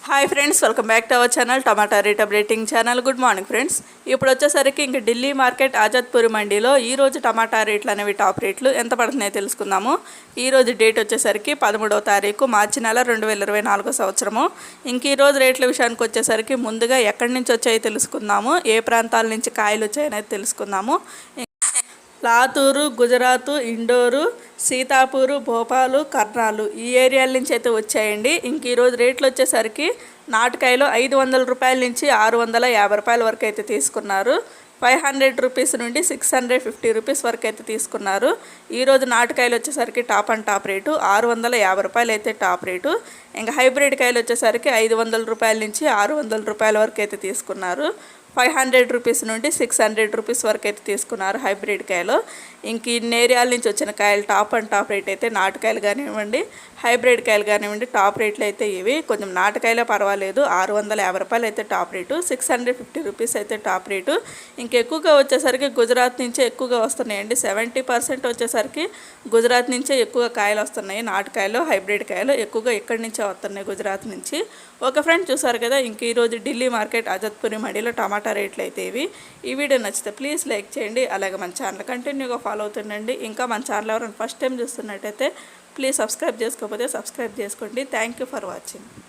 Hi friends, welcome back to our channel tomato rate updating channel. Good morning friends. ఇప్పుడు వచ్చేసరికి ఇంక Delhi market Azadpur మండీలో ఈరోజు టమాటా రేట్లు అనేవి టాప్ రేట్లు ఎంత పడుతున్నాయో తెలుసుకుందాము. ఈరోజు డేట్ వచ్చేసరికి 13వ తారీఖు మార్చి నెల 2024 సంవత్సరము. ఇంక ఈరోజు రేట్ల విషయానికి వచ్చేసరికి ముందుగా ఎక్కడి నుంచి వచ్చాయో తెలుసుకుందాము, ఏ ప్రాంతాల నుంచి కాయలు వచ్చాయనేది తెలుసుకుందాము. లాతూరు, గుజరాత్, ఇండోరు, సీతాపూరు, భోపాలు, కర్నాలు ఈ ఏరియాల నుంచి అయితే వచ్చాయండి. ఇంక ఈరోజు రేట్లు వచ్చేసరికి నాటుకాయలు 500 రూపాయల నుంచి 650 రూపాయల వరకు అయితే తీసుకున్నారు. 500 రూపీస్ నుండి 650 రూపీస్ వరకు అయితే తీసుకున్నారు. ఈరోజు నాటుకాయలు వచ్చేసరికి టాప్ అండ్ టాప్ రేటు 650 రూపాయలు అయితే టాప్ రేటు. ఇంకా హైబ్రిడ్ కాయలు వచ్చేసరికి 500 రూపాయల నుంచి 600 రూపాయల వరకు అయితే తీసుకున్నారు. 500 రూపీస్ నుండి 600 రూపీస్ వరకు అయితే తీసుకున్నారు హైబ్రిడ్ కాయలు. ఇంక ఇన్ని ఏరియాల నుంచి వచ్చిన కాయలు టాప్ అండ్ టాప్ రేట్ అయితే నాటుకాయలు కానివ్వండి, హైబ్రిడ్ కాయలు కానివ్వండి, టాప్ రేట్లు అయితే ఇవి. కొంచెం నాటుకాయలే పర్వాలేదు, 650 రూపాయలు అయితే టాప్ రేటు, 650 రూపీస్ అయితే టాప్ రేటు. ఇంకెక్కువగా వచ్చేసరికి గుజరాత్ నుంచే ఎక్కువగా వస్తున్నాయండి. 70% వచ్చేసరికి గుజరాత్ నుంచే ఎక్కువగా కాయలు వస్తున్నాయి. నాటుకాయలు, హైబ్రిడ్ కాయలు ఎక్కువగా ఇక్కడి నుంచే వస్తున్నాయి, గుజరాత్ నుంచి. ఒక ఫ్రెండ్ చూసారు కదా, ఇంక ఈరోజు ఢిల్లీ మార్కెట్ ఆజాద్పూర్ మండీలో టమాటా రేట్లు అయితే ఇవి. ఈ వీడియో నచ్చితే ప్లీజ్ లైక్ చేయండి. అలాగే మన ఛానల్ కంటిన్యూగా ఫాలో అవుతుండండి. ఇంకా మన ఛానల్ ఎవరైనా ఫస్ట్ టైం చూస్తున్నట్టయితే ప్లీజ్ సబ్స్క్రైబ్ చేసుకోకపోతే సబ్స్క్రైబ్ చేసుకోండి. Thank you for watching.